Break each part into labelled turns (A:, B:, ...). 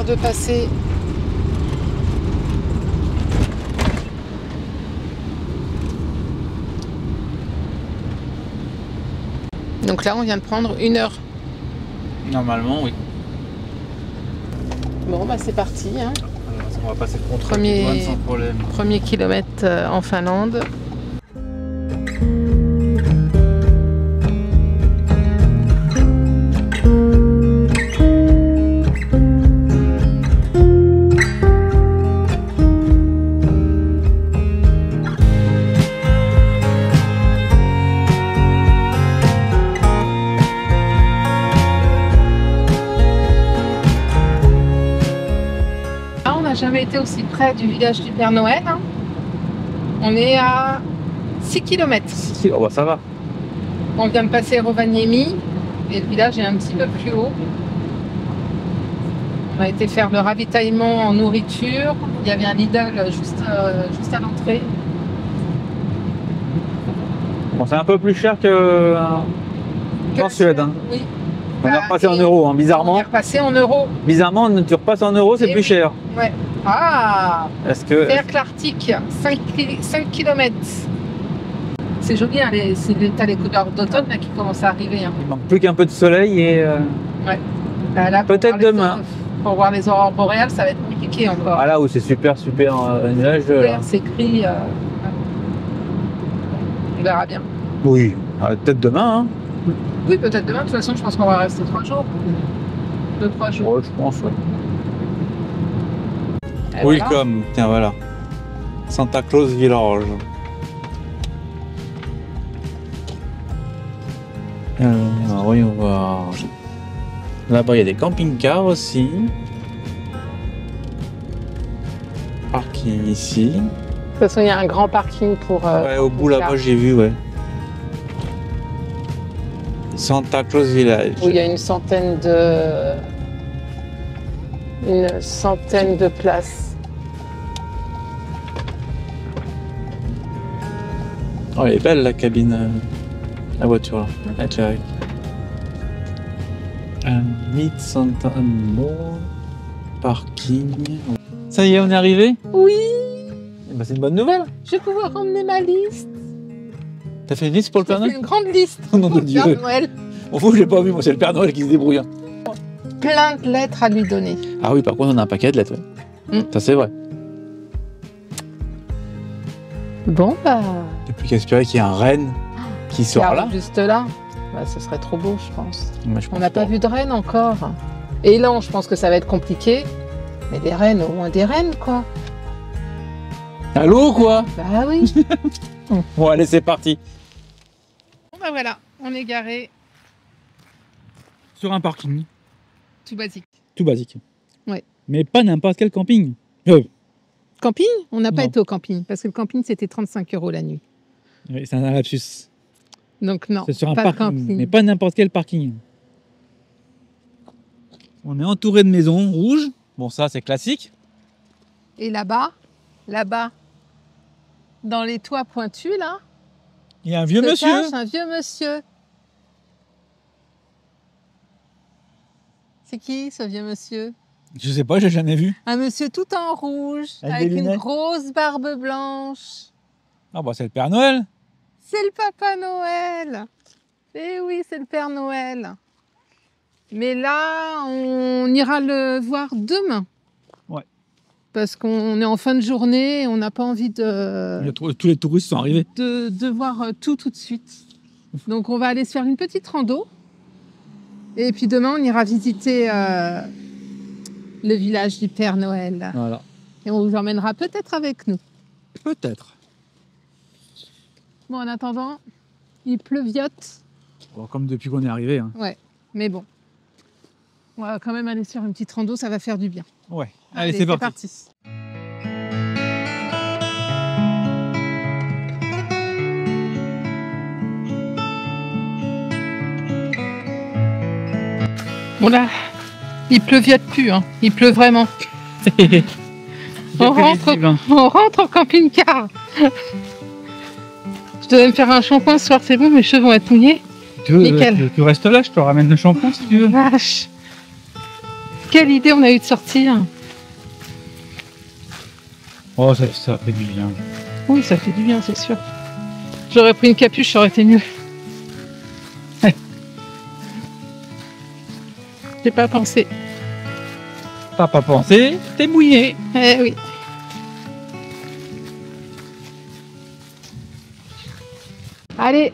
A: heure de passer. Donc là, on vient de prendre 1 heure.
B: Normalement, oui.
A: Bon, bah c'est parti. Hein.
B: Alors, on va passer le contrôle de douane sans problème.
A: Premier kilomètre en Finlande. Jamais été aussi près du village du Père Noël. Hein. On est à 6 km.
B: Oh, bah, ça va.
A: On vient de passer Rovaniemi et le village est un petit peu plus haut. On a été faire le ravitaillement en nourriture. Il y avait un Lidl juste à l'entrée.
B: Bon, c'est un peu plus cher qu'en Suède. Hein.
A: Oui.
B: On est repassé en euros, hein, bizarrement.
A: On est repassé en euros.
B: Bizarrement, tu repasses en euros, c'est plus cher.
A: Ouais. Ah, Cercle Arctique, 5 km. C'est joli, hein, t'as les couleurs d'automne qui commencent à arriver. Hein.
B: Il manque plus qu'un peu de soleil et...
A: Ouais.
B: Peut-être demain.
A: Pour voir les aurores boréales, ça va être compliqué encore.
B: Ah là où c'est super nuageux.
A: C'est gris. On verra bien.
B: Oui, peut-être demain. Hein.
A: Oui, peut-être demain. De toute façon, je pense qu'on va rester 3 jours. 2-3 jours.
B: Ouais, je pense, ouais.
C: Welcome, voilà. Tiens voilà. Santa Claus Village. Alors, voyons voir. Là-bas, il y a des camping-cars aussi. Parking ici.
A: De toute façon, il y a un grand parking pour...
C: ouais, au bout là-bas, j'ai vu, ouais. Santa Claus Village.
A: Où il y a une centaine de places.
C: Oh, elle est belle la cabine, la voiture là, éclairée. Meet Santa More, parking. Ça y est, on est arrivé?
A: Oui.
B: Bah, c'est une bonne nouvelle.
A: Je vais pouvoir emmener ma liste.
C: T'as fait une liste pour le Père
A: J'ai
C: Noël?
A: fait une grande liste
B: Oh, nom
A: pour
B: de
A: le Père
B: Dieu.
A: Noël.
B: Au fond, je l'ai pas vu, moi c'est le Père Noël qui se débrouille. Hein.
A: Plein de lettres à lui donner.
C: Ah oui, par contre, on a un paquet de lettres. Ouais. Ça, c'est vrai.
A: Bon, bah...
C: Il n'y a plus qu'à espérer qu'il y ait un renne qui soit là.
A: Juste là. Bah, ce serait trop beau, je pense.
C: Mais je pense
A: On n'a pas vu de rennes encore. Et là, je pense que ça va être compliqué. Mais des rennes, au moins des rennes, quoi.
B: Allô, quoi?
A: Bah oui.
B: Bon, allez, c'est parti.
A: Bon, bah voilà, on est garé.
B: Sur un parking.
A: Tout basique.
B: Tout basique.
A: Ouais.
B: Mais pas n'importe quel camping.
A: Camping? On n'a pas
B: Non.
A: été au camping. Parce que le camping, c'était 35 € la nuit.
B: Oui, c'est un lapsus.
A: Donc non,
B: C'est sur un
A: pas
B: parking,
A: de camping.
B: mais pas n'importe quel parking. On est entouré de maisons rouges. Bon, ça, c'est classique.
A: Et là-bas, dans les toits pointus, là,
B: Il y a un vieux
A: se
B: monsieur.
A: cache un vieux monsieur. C'est qui, ce vieux monsieur?
B: Je sais pas, j'ai jamais vu.
A: Un monsieur tout en rouge,
B: Avec
A: avec
B: des
A: une
B: lunettes.
A: grosse barbe blanche.
B: Ah bah c'est le Père Noël.
A: C'est le Papa Noël. Eh oui, c'est le Père Noël. Mais là, on ira le voir demain.
B: Ouais.
A: Parce qu'on est en fin de journée et on n'a pas envie
B: Tous les touristes sont arrivés.
A: de voir tout de suite. Donc on va aller se faire une petite rando. Et puis demain, on ira visiter le village du Père Noël.
B: Voilà.
A: Et on vous emmènera peut-être avec nous.
B: Peut-être.
A: Bon, en attendant, il pleuviote.
B: Bon, comme depuis qu'on est arrivé. Hein.
A: Ouais, mais bon. On va quand même aller sur une petite rando, ça va faire du bien.
B: Ouais. Allez, c'est parti.
A: Bon là, il pleuviote plus, hein. Il pleut vraiment. On rentre au camping-car. Je devais me faire un shampoing ce soir, c'est bon, mes cheveux vont être mouillés. Nickel.
B: Tu restes là, je te ramène le shampoing si tu veux.
A: Vache. Quelle idée on a eu de sortir.
B: Oh, ça fait du bien.
A: Oui, ça fait du bien, c'est sûr. J'aurais pris une capuche, ça aurait été mieux. J'ai pas pensé.
B: T'as pas pensé, t'es mouillé.
A: Eh oui. Allez,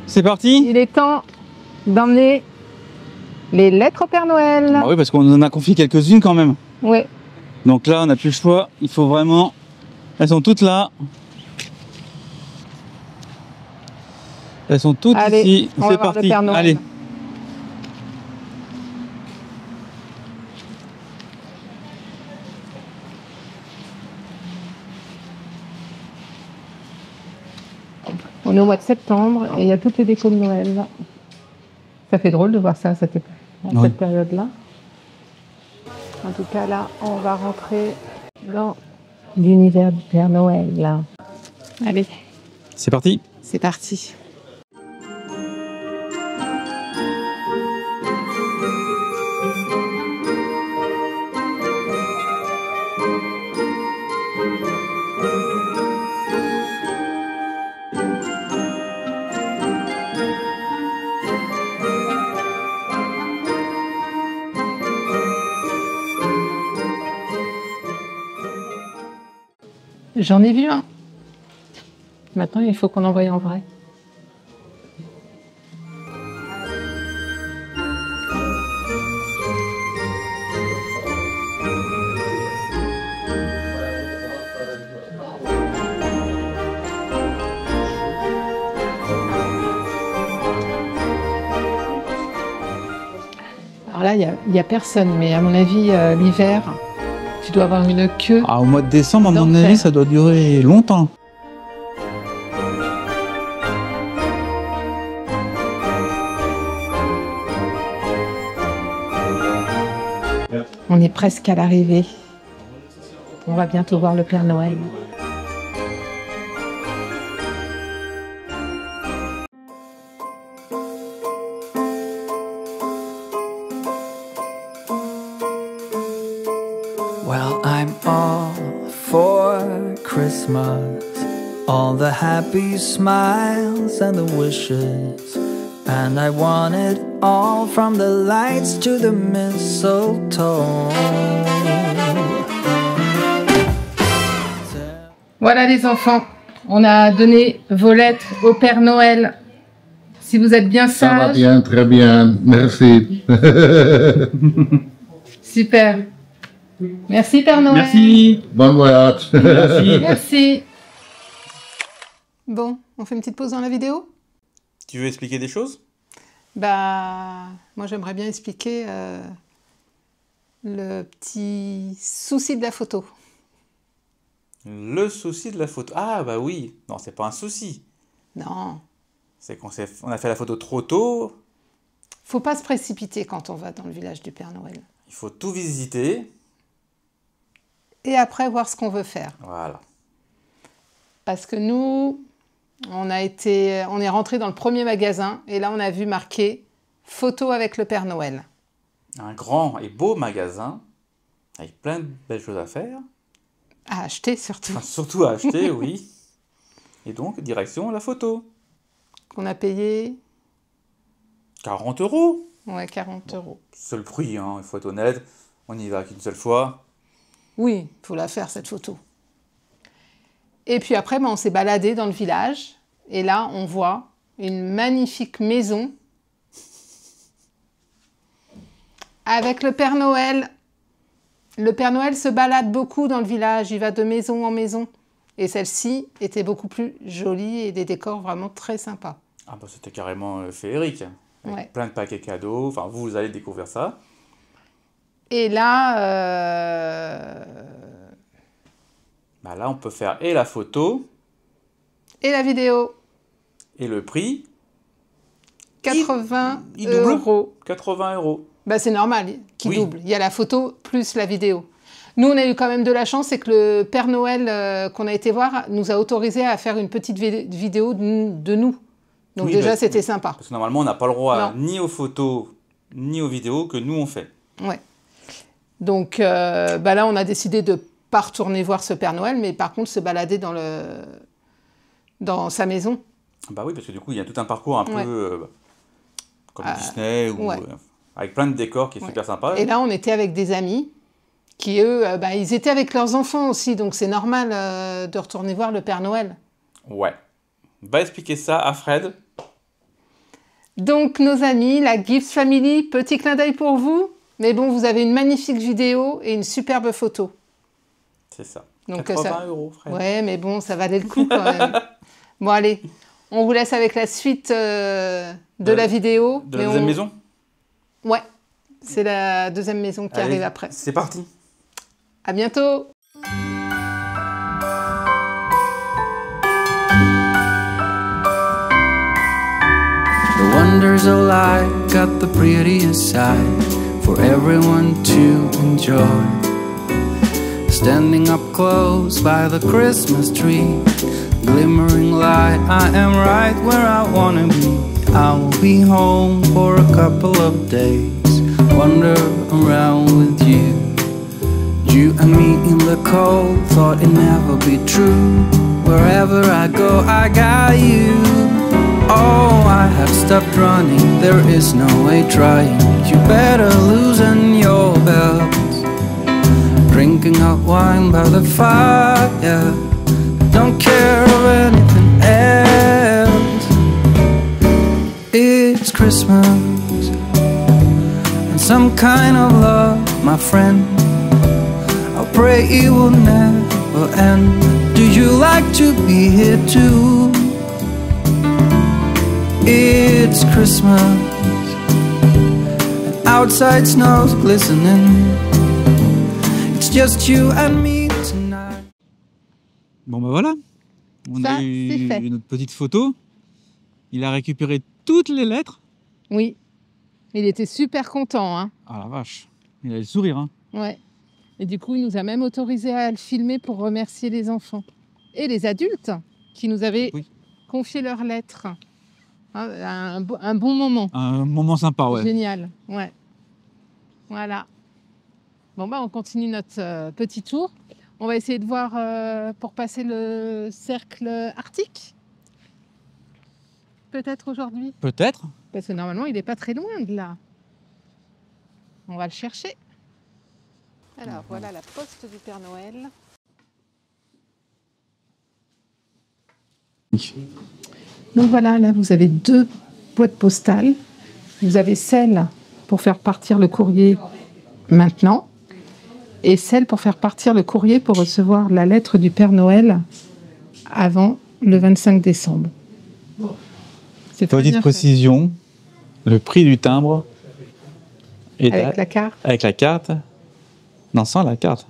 B: C'est parti.
A: il est temps d'emmener les lettres au Père Noël.
B: Ah oui, parce qu'on en a confié quelques-unes quand même.
A: Ouais.
B: Donc là, on n'a plus le choix. Il faut vraiment... Elles sont toutes là. Elles sont toutes
A: Allez,
B: ici.
A: on va
B: C'est
A: voir le
B: parti.
A: Père Noël.
B: Allez.
A: On est au mois de septembre et il y a toutes les décos de Noël. Là. Ça fait drôle de voir ça à cette
B: Oui.
A: période-là. En tout cas, là, on va rentrer dans l'univers du Père Noël. Là. Allez,
B: C'est parti.
A: c'est parti. J'en ai vu un. Maintenant, il faut qu'on envoie en vrai. Alors là, il y a personne, mais à mon avis, l'hiver, tu dois avoir une queue.
B: Ah, au mois de décembre, à mon
A: D'enfer.
B: avis, ça doit durer longtemps.
A: On est presque à l'arrivée. On va bientôt voir le Père Noël.
D: Well, I'm all for Christmas, all the happy smiles and the wishes, and I want it all from the lights to the mistletoe.
A: Voilà les enfants, on a donné vos lettres au Père Noël. Si vous êtes bien
E: Ça va
A: sages,
E: bien, très bien, merci.
A: super. Merci Père Noël.
B: Merci.
E: Bon voyage.
B: Merci.
A: Merci. Bon, on fait une petite pause dans la vidéo?
B: Tu veux expliquer des choses?
A: Bah, moi j'aimerais bien expliquer le petit souci de la photo.
B: Le souci de la photo. Ah, bah oui. Non, c'est pas un souci.
A: Non,
B: C'est on a fait la photo trop tôt.
A: faut pas se précipiter quand on va dans le village du Père Noël.
B: Il faut tout visiter.
A: Et après voir ce qu'on veut faire.
B: Voilà.
A: Parce que nous, on est rentré dans le premier magasin et là on a vu marqué photo avec le Père Noël.
B: Un grand et beau magasin avec plein de belles choses à faire.
A: À acheter surtout.
B: Enfin, surtout à acheter, oui. Et donc, direction la photo.
A: Qu'on a payé
B: 40 €.
A: ouais, 40 €.
B: C'est le prix, hein, il faut être honnête. On n'y va qu'une seule fois.
A: Oui, il faut la faire cette photo. Et puis après, on s'est baladé dans le village et là on voit une magnifique maison avec le Père Noël. Le Père Noël se balade beaucoup dans le village, il va de maison en maison. Et celle-ci était beaucoup plus jolie et des décors vraiment très sympas.
B: Ah bah c'était carrément féerique. Avec
A: Ouais.
B: plein de paquets cadeaux. Enfin, vous allez découvrir ça.
A: Et là,
B: Bah là, on peut faire et la photo
A: et la vidéo,
B: et le prix.
A: 80
B: il double
A: €.
B: 80 €.
A: Bah, c'est normal qu'il
B: Oui.
A: double. Il y a la photo plus la vidéo. Nous, on a eu quand même de la chance, c'est que le Père Noël qu'on a été voir nous a autorisé à faire une petite vidéo de nous. Donc
B: Oui,
A: déjà,
B: bah,
A: c'était sympa.
B: Parce que normalement, on n'a pas le droit
A: Non.
B: ni aux photos, ni aux vidéos que nous on fait.
A: Ouais. Donc bah là, on a décidé de pas retourner voir ce Père Noël, mais par contre se balader dans sa maison.
B: Bah oui, parce que du coup, il y a tout un parcours un
A: Ouais.
B: peu comme Disney, ou,
A: ouais.
B: avec plein de décors qui est super sympa.
A: Et là, on était avec des amis qui, eux, bah, ils étaient avec leurs enfants aussi, donc c'est normal de retourner voir le Père Noël.
B: Ouais. Va expliquer ça à Fred.
A: Donc, nos amis, la Gibbs Family, petit clin d'œil pour vous. Mais bon, vous avez une magnifique vidéo et une superbe photo.
B: C'est ça.
A: Donc,
B: 80 €, Fred.
A: Ouais, mais bon, ça valait le coup quand même. Bon, allez, on vous laisse avec la suite de la vidéo.
B: De la deuxième maison.
A: Ouais, c'est la deuxième maison qui arrive après.
B: C'est parti.
A: À bientôt.
D: The wonders of life got the prettiest side for everyone to enjoy. Standing up close by the Christmas tree, glimmering light, I am right where I wanna be. I will be home for a couple of days, wander around with you. You and me in the cold, thought it'd never be true. Wherever I go, I got you. Oh, I have stopped running, there is no way trying. You better loosen your belt. Drinking hot wine by the fire, don't care of anything else. It's Christmas, and some kind of love, my friend. I pray it will never end. Do you like to be here too? It's Christmas, and outside snow's glistening. It's just you and me tonight.
C: Bon bah voilà, on
A: Ça,
C: a
A: c'est
C: eu
A: fait.
C: notre petite photo. Il a récupéré toutes les lettres.
A: Oui, il était super content, hein.
C: Ah la vache, il a le sourire. Hein.
A: Ouais. Et du coup, il nous a même autorisé à le filmer pour remercier les enfants. Et les adultes qui nous avaient
C: Oui.
A: confié leurs lettres. Hein, un bon moment.
C: Un moment sympa, ouais.
A: Génial. Ouais. Voilà. Bon, bah, on continue notre petit tour. On va essayer de voir pour passer le cercle arctique. Peut-être aujourd'hui.
C: Peut-être.
A: Parce que normalement, il n'est pas très loin de là. On va le chercher. Alors, voilà la poste du Père Noël. Donc voilà, là, vous avez 2 boîtes postales. Vous avez celle pour faire partir le courrier maintenant et celle pour faire partir le courrier pour recevoir la lettre du Père Noël avant le 25 décembre. C'est très
C: Petite
A: bien fait.
C: précision, le prix du timbre est
A: Avec la carte.
C: avec la carte. Non, sans la carte.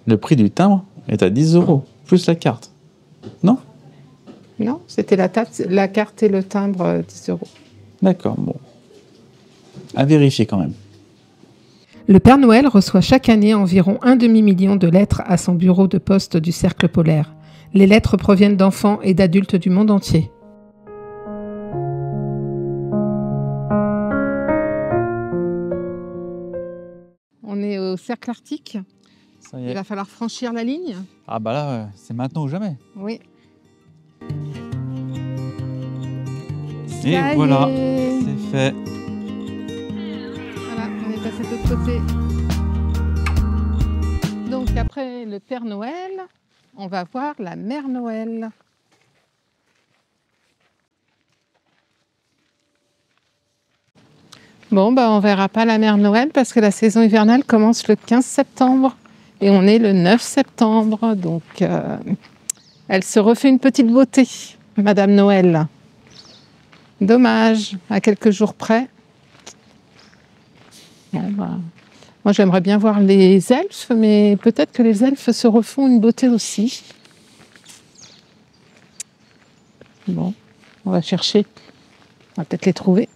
C: Le prix du timbre est à 10 € plus la carte. Non?
A: Non, c'était la carte et le timbre, 10 €.
C: D'accord, bon. À vérifier quand même.
A: Le Père Noël reçoit chaque année environ 1 demi-million de lettres à son bureau de poste du Cercle polaire. Les lettres proviennent d'enfants et d'adultes du monde entier. On est au Cercle Arctique.
C: Ça y
A: Il
C: est.
A: va falloir franchir la ligne.
C: Ah bah là, c'est maintenant ou jamais.
A: Oui.
C: Et
A: Ça y
C: voilà,
A: est.
C: c'est fait.
A: Voilà, on est passé de l'autre côté. Donc après le Père Noël, on va voir la Mère Noël. Bon, bah on verra pas la Mère Noël parce que la saison hivernale commence le 15 septembre et on est le 9 septembre. Donc elle se refait une petite beauté, Madame Noël. Dommage, à quelques jours près. Bon, bah, moi, j'aimerais bien voir les elfes, mais peut-être que les elfes se refont une beauté aussi. Bon, on va chercher. On va peut-être les trouver.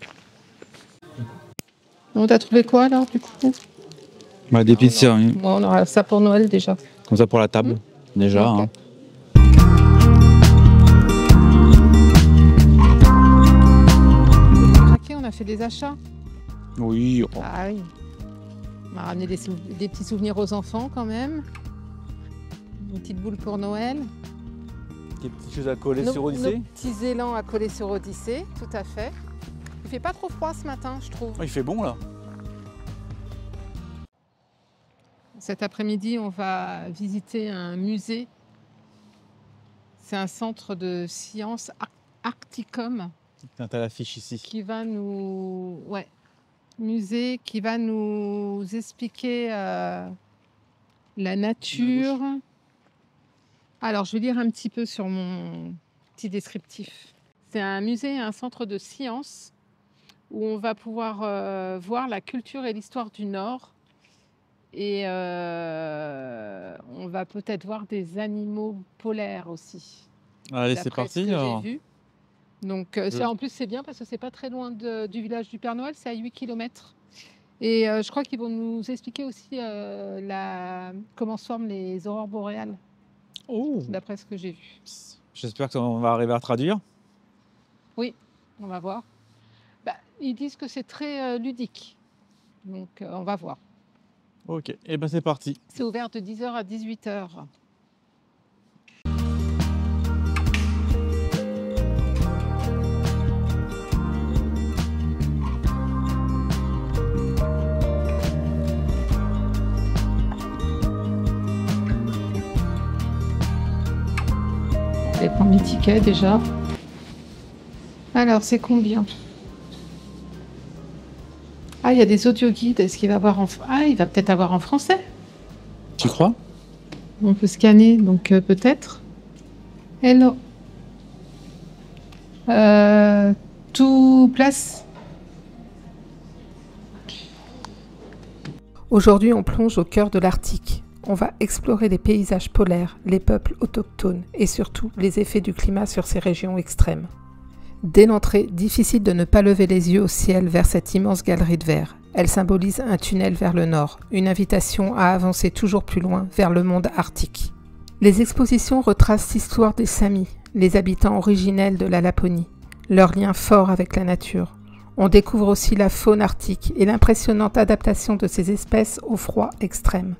A: On t'a trouvé quoi, alors, du coup?
C: Bah, des petites cérémonies.
A: Bon, on aura ça pour Noël, déjà.
C: Comme ça pour la table, déjà.
A: Ok.
C: Hein.
A: On a fait des achats.
C: Oui.
A: Ah oui. On a ramené des petits souvenirs aux enfants quand même. Une petite boule pour Noël.
B: Des petites choses à coller sur
A: Nos
B: Odyssée.
A: petits élans à coller sur Odyssée, tout à fait. Il fait pas trop froid ce matin, je trouve.
B: Oh, il fait bon là.
A: Cet après-midi, on va visiter un musée. C'est un centre de sciences Arcticum
B: T'as l'affiche ici.
A: qui va nous... Ouais, musée qui va nous expliquer la nature. Alors, je vais lire un petit peu sur mon petit descriptif. C'est un musée et un centre de sciences où on va pouvoir voir la culture et l'histoire du Nord. Et on va peut-être voir des animaux polaires aussi.
B: Allez, c'est
A: D'après ce
B: parti.
A: que
B: Alors.
A: j'ai vu. Donc ça, en plus, c'est bien parce que c'est pas très loin du village du Père Noël, c'est à 8 km. Et je crois qu'ils vont nous expliquer aussi comment se forment les aurores boréales,
B: Oh.
A: d'après ce que j'ai vu.
B: J'espère qu'on va arriver à traduire.
A: Oui, on va voir. Bah, ils disent que c'est très ludique. Donc on va voir.
B: Ok, et ben c'est parti.
A: C'est ouvert de 10h à 18h. Je vais prendre mes tickets déjà. Alors, c'est combien? Ah, il y a des audioguides. Est-ce qu'il va avoir en... Ah, il va peut-être avoir en français.
B: Tu crois?
A: On peut scanner, donc peut-être. Hello. Tout place. Aujourd'hui, on plonge au cœur de l'Arctique. On va explorer les paysages polaires, les peuples autochtones et surtout les effets du climat sur ces régions extrêmes. Dès l'entrée, difficile de ne pas lever les yeux au ciel vers cette immense galerie de verre. Elle symbolise un tunnel vers le nord, une invitation à avancer toujours plus loin vers le monde arctique. Les expositions retracent l'histoire des Samis, les habitants originels de la Laponie, leur lien fort avec la nature. On découvre aussi la faune arctique et l'impressionnante adaptation de ces espèces au froid extrême.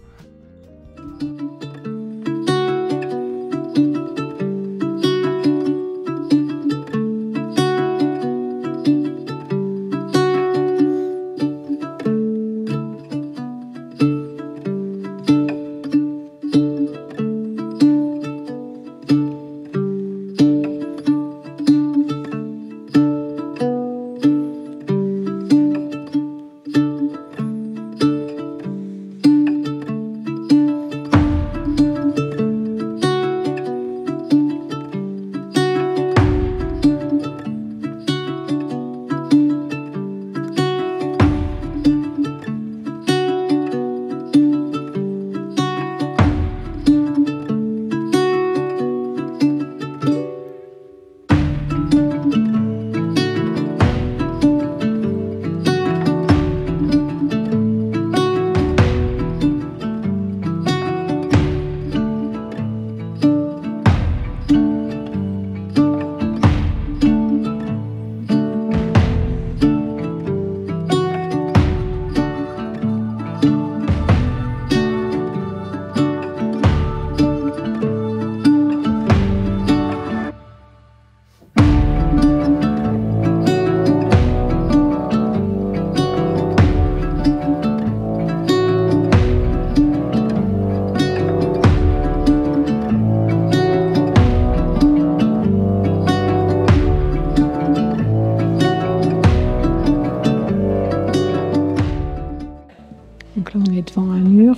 A: Donc là, on est devant un mur.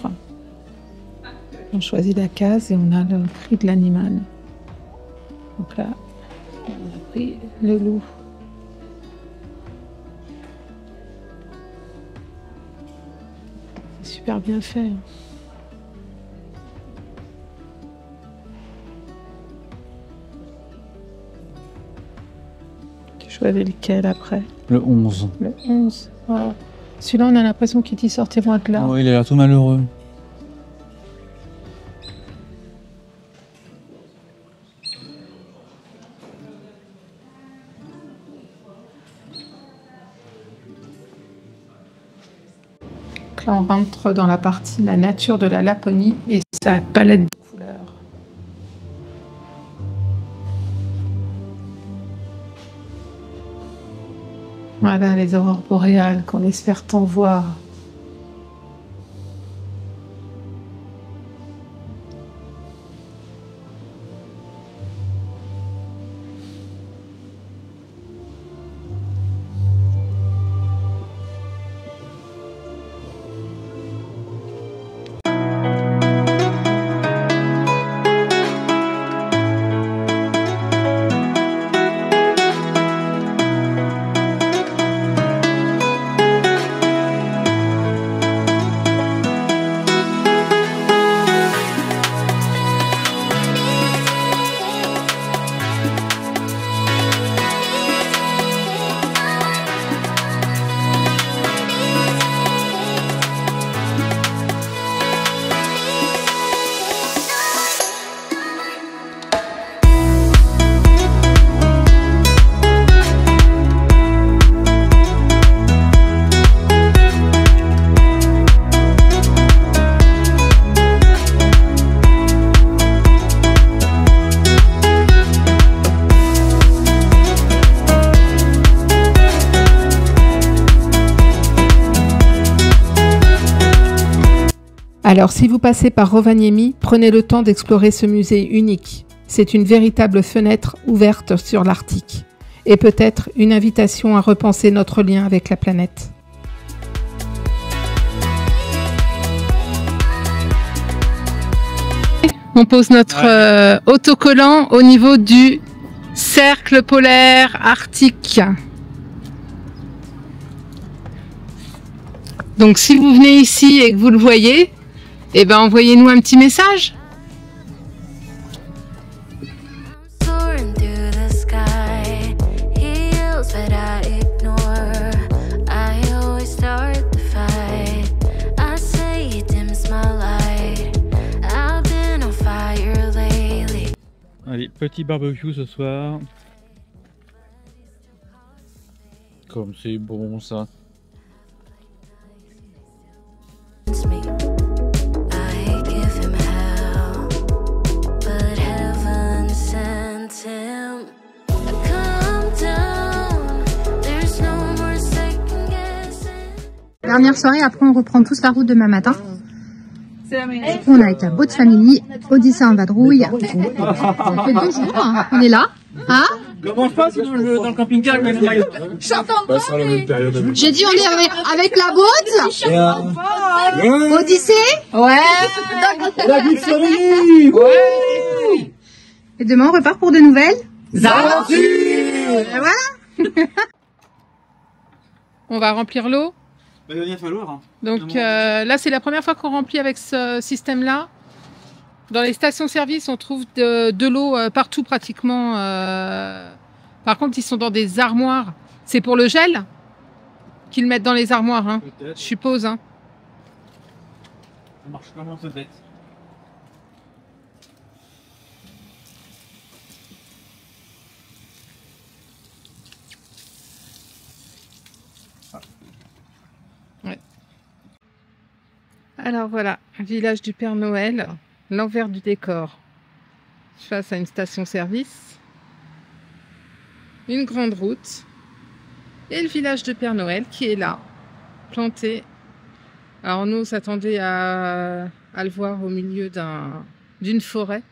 A: On choisit la case et on a le prix de l'animal. Donc là, on a pris le loup. C'est super bien fait. Tu choisis lequel après?
B: Le 11.
A: Le 11. Wow. Celui-là, on a l'impression qu'il dit sortez-moi de là.
B: Oh, il a l'air tout malheureux.
A: Donc Là, on rentre dans la partie la nature de la Laponie et sa palette de couleurs. Voilà les aurores boréales qu'on espère tant voir. Alors, si vous passez par Rovaniemi, prenez le temps d'explorer ce musée unique. C'est une véritable fenêtre ouverte sur l'Arctique. Et peut-être une invitation à repenser notre lien avec la planète. On pose notre autocollant au niveau du cercle polaire arctique. Donc, si vous venez ici et que vous le voyez, eh ben, envoyez-nous un petit message.
B: Allez, petit barbecue ce soir.
C: Comme c'est bon ça.
F: Dernière soirée, après on reprend tous la route demain matin. On est avec la Boat Family, Odyssée en vadrouille. Ça fait 2 jours, hein. On est là. Hein?
B: Comment je passe dans le camping-car?
F: J'ai dit on est avec la Boat. Odyssée. Ouais.
B: La Boat Family. Ouais.
F: Et demain on repart pour de nouvelles
B: aventures.
F: Et voilà.
A: On va remplir l'eau.
B: Il va bien falloir. Hein.
A: Donc là, c'est la première fois qu'on remplit avec ce système-là. Dans les stations-service, on trouve de l'eau partout pratiquement. Par contre, ils sont dans des armoires. C'est pour le gel qu'ils mettent dans les armoires, hein, je suppose. Hein.
B: Ça marche comment cette bête?
A: Ouais. Alors voilà, village du Père Noël, l'envers du décor. Face à une station-service, une grande route et le village de Père Noël qui est là, planté. Alors nous, on s'attendait à le voir au milieu d'une forêt,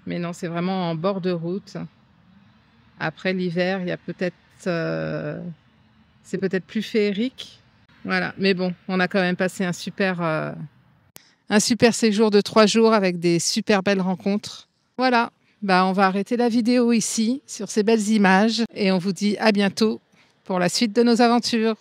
A: mais non, c'est vraiment en bord de route. Après l'hiver, il y a peut-être, c'est peut-être plus féerique. Voilà, mais bon, on a quand même passé un super séjour de 3 jours avec des super belles rencontres. Voilà, bah, on va arrêter la vidéo ici, sur ces belles images, et on vous dit à bientôt pour la suite de nos aventures.